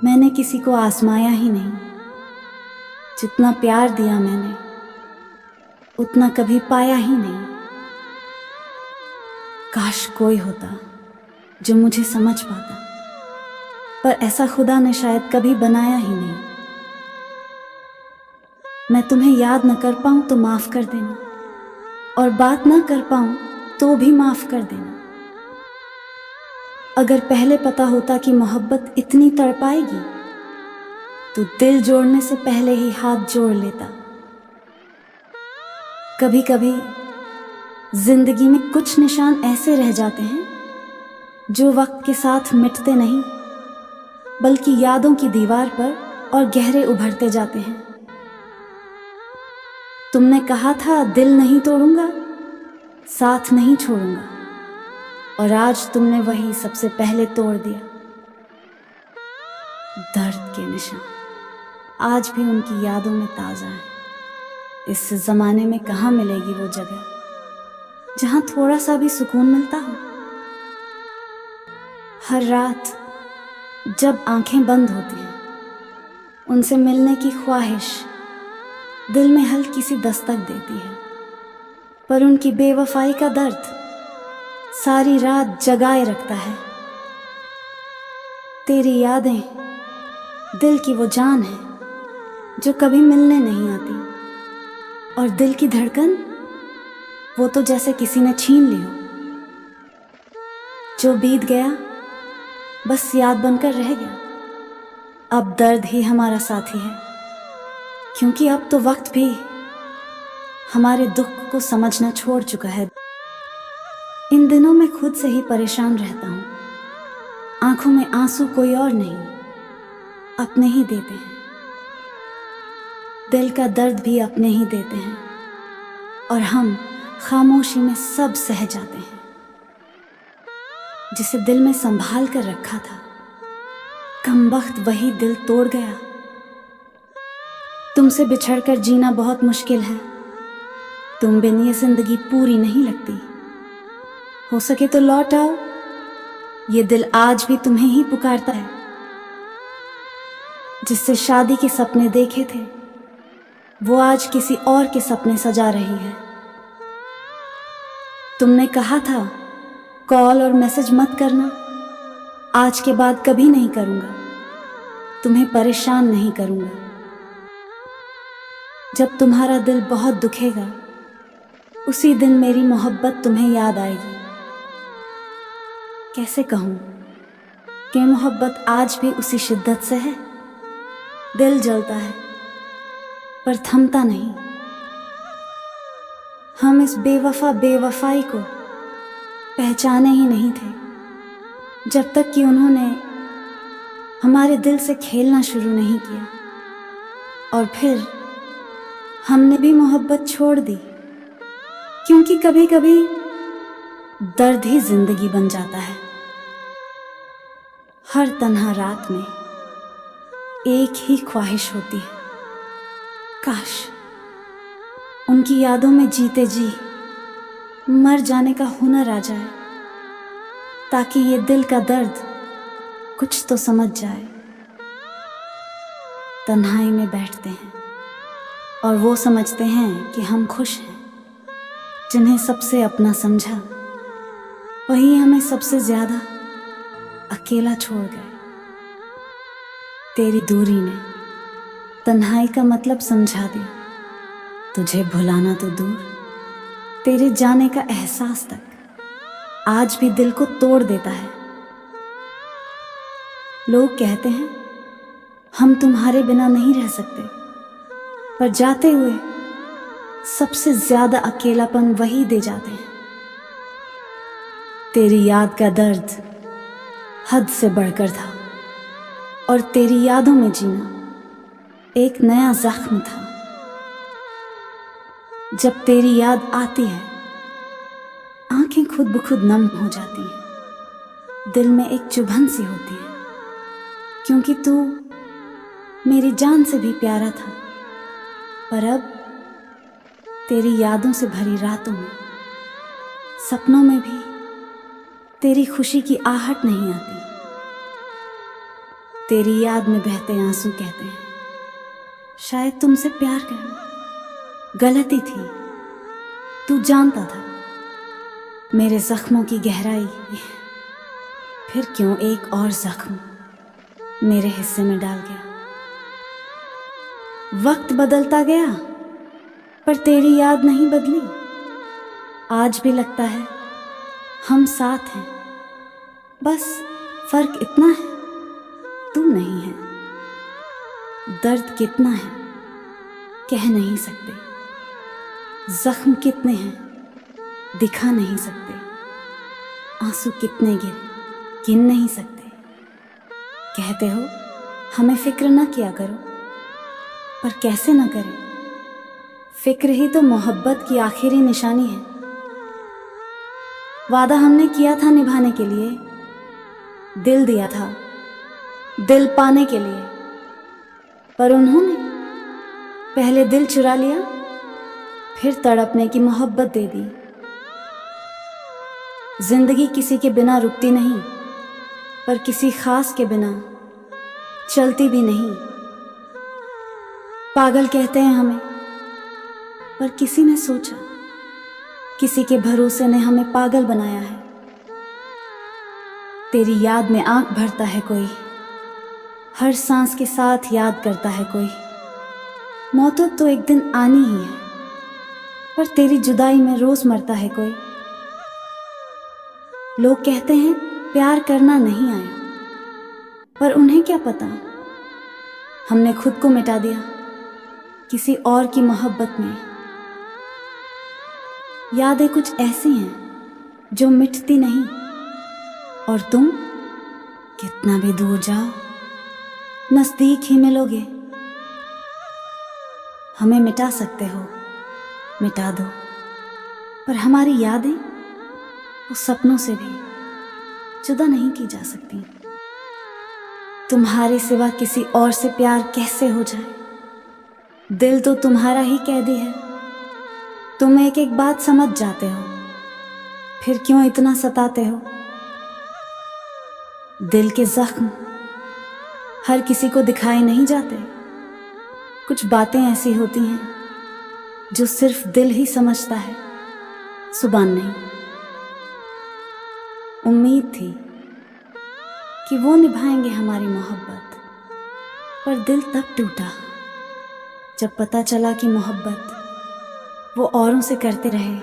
मैंने किसी को आजमाया ही नहीं। जितना प्यार दिया मैंने उतना कभी पाया ही नहीं। काश कोई होता जो मुझे समझ पाता, पर ऐसा खुदा ने शायद कभी बनाया ही नहीं। मैं तुम्हें याद न कर पाऊं तो माफ कर देना, और बात न कर पाऊं तो भी माफ कर देना। अगर पहले पता होता कि मोहब्बत इतनी तड़पाएगी तो दिल जोड़ने से पहले ही हाथ जोड़ लेता। कभी कभी जिंदगी में कुछ निशान ऐसे रह जाते हैं जो वक्त के साथ मिटते नहीं, बल्कि यादों की दीवार पर और गहरे उभरते जाते हैं। तुमने कहा था दिल नहीं तोड़ूंगा, साथ नहीं छोड़ूंगा, और आज तुमने वही सबसे पहले तोड़ दिया। दर्द के निशान आज भी उनकी यादों में ताजा है। इस जमाने में कहाँ मिलेगी वो जगह जहां थोड़ा सा भी सुकून मिलता हो। हर रात जब आंखें बंद होती हैं, उनसे मिलने की ख्वाहिश दिल में हल्की सी दस्तक देती है, पर उनकी बेवफाई का दर्द सारी रात जगाए रखता है। तेरी यादें दिल की वो जान है जो कभी मिलने नहीं आती, और दिल की धड़कन वो तो जैसे किसी ने छीन ली हो। जो बीत गया बस याद बनकर रह गया। अब दर्द ही हमारा साथी है, क्योंकि अब तो वक्त भी हमारे दुख को समझना छोड़ चुका है। इन दिनों मैं खुद से ही परेशान रहता हूँ। आंखों में आंसू कोई और नहीं, अपने ही देते हैं। दिल का दर्द भी अपने ही देते हैं, और हम खामोशी में सब सह जाते हैं। जिसे दिल में संभाल कर रखा था, कमबख्त वही दिल तोड़ गया। तुमसे बिछड़कर जीना बहुत मुश्किल है। तुम बिन ये जिंदगी पूरी नहीं लगती। हो सके तो लौट आओ, ये दिल आज भी तुम्हें ही पुकारता है। जिससे शादी के सपने देखे थे, वो आज किसी और के सपने सजा रही है। तुमने कहा था कॉल और मैसेज मत करना, आज के बाद कभी नहीं करूंगा। तुम्हें परेशान नहीं करूंगा। जब तुम्हारा दिल बहुत दुखेगा, उसी दिन मेरी मोहब्बत तुम्हें याद आएगी। कैसे कहूं कि मोहब्बत आज भी उसी शिद्दत से है। दिल जलता है पर थमता नहीं। हम इस बेवफा बेवफाई को पहचाने ही नहीं थे जब तक कि उन्होंने हमारे दिल से खेलना शुरू नहीं किया, और फिर हमने भी मोहब्बत छोड़ दी, क्योंकि कभी कभी दर्द ही जिंदगी बन जाता है। हर तन्हा रात में एक ही ख्वाहिश होती है, काश उनकी यादों में जीते जी मर जाने का हुनर आ जाए, ताकि ये दिल का दर्द कुछ तो समझ जाए। तन्हाई में बैठते हैं और वो समझते हैं कि हम खुश हैं। जिन्हें सबसे अपना समझा, वही हमें सबसे ज्यादा अकेला छोड़ गए। तेरी दूरी ने तन्हाई का मतलब समझा दिया। तुझे भुलाना तो दूर, तेरे जाने का एहसास तक आज भी दिल को तोड़ देता है। लोग कहते हैं हम तुम्हारे बिना नहीं रह सकते, पर जाते हुए सबसे ज्यादा अकेलापन वही दे जाते हैं। तेरी याद का दर्द हद से बढ़कर था, और तेरी यादों में जीना एक नया जख्म था। जब तेरी याद आती है, आंखें खुद ब खुद नम हो जाती हैं। दिल में एक चुभन सी होती है, क्योंकि तू मेरी जान से भी प्यारा था। पर अब तेरी यादों से भरी रातों में, सपनों में भी तेरी खुशी की आहट नहीं आती। तेरी याद में बहते आंसू कहते हैं शायद तुमसे प्यार करना गलती थी। तू जानता था मेरे जख्मों की गहराई, फिर क्यों एक और जख्म मेरे हिस्से में डाल गया। वक्त बदलता गया पर तेरी याद नहीं बदली। आज भी लगता है हम साथ हैं, बस फर्क इतना है तू नहीं है। दर्द कितना है कह नहीं सकते, जख्म कितने हैं दिखा नहीं सकते, आंसू कितने गिरे गिन नहीं सकते। कहते हो हमें फिक्र न किया करो, पर कैसे न करें। फिक्र ही तो मोहब्बत की आखिरी निशानी है। वादा हमने किया था निभाने के लिए, दिल दिया था दिल पाने के लिए, पर उन्होंने पहले दिल चुरा लिया फिर तड़पने की मोहब्बत दे दी। जिंदगी किसी के बिना रुकती नहीं, पर किसी खास के बिना चलती भी नहीं। पागल कहते हैं हमें, पर किसी ने सोचा किसी के भरोसे ने हमें पागल बनाया है। तेरी याद में आंख भरता है कोई, हर सांस के साथ याद करता है कोई। मौत तो एक दिन आनी ही है, पर तेरी जुदाई में रोज मरता है कोई। लोग कहते हैं प्यार करना नहीं आया, पर उन्हें क्या पता हमने खुद को मिटा दिया किसी और की मोहब्बत में। यादें कुछ ऐसी हैं जो मिटती नहीं, और तुम कितना भी दूर जाओ नजदीक ही मिलोगे। हमें मिटा सकते हो मिटा दो, पर हमारी यादें वो सपनों से भी जुदा नहीं की जा सकती। तुम्हारे सिवा किसी और से प्यार कैसे हो जाए, दिल तो तुम्हारा ही कैदी है। तुम एक एक बात समझ जाते हो, फिर क्यों इतना सताते हो। दिल के जख्म हर किसी को दिखाए नहीं जाते, कुछ बातें ऐसी होती हैं जो सिर्फ दिल ही समझता है, जुबान नहीं। उम्मीद थी कि वो निभाएंगे हमारी मोहब्बत, पर दिल तब टूटा जब पता चला कि मोहब्बत वो औरों से करते रहे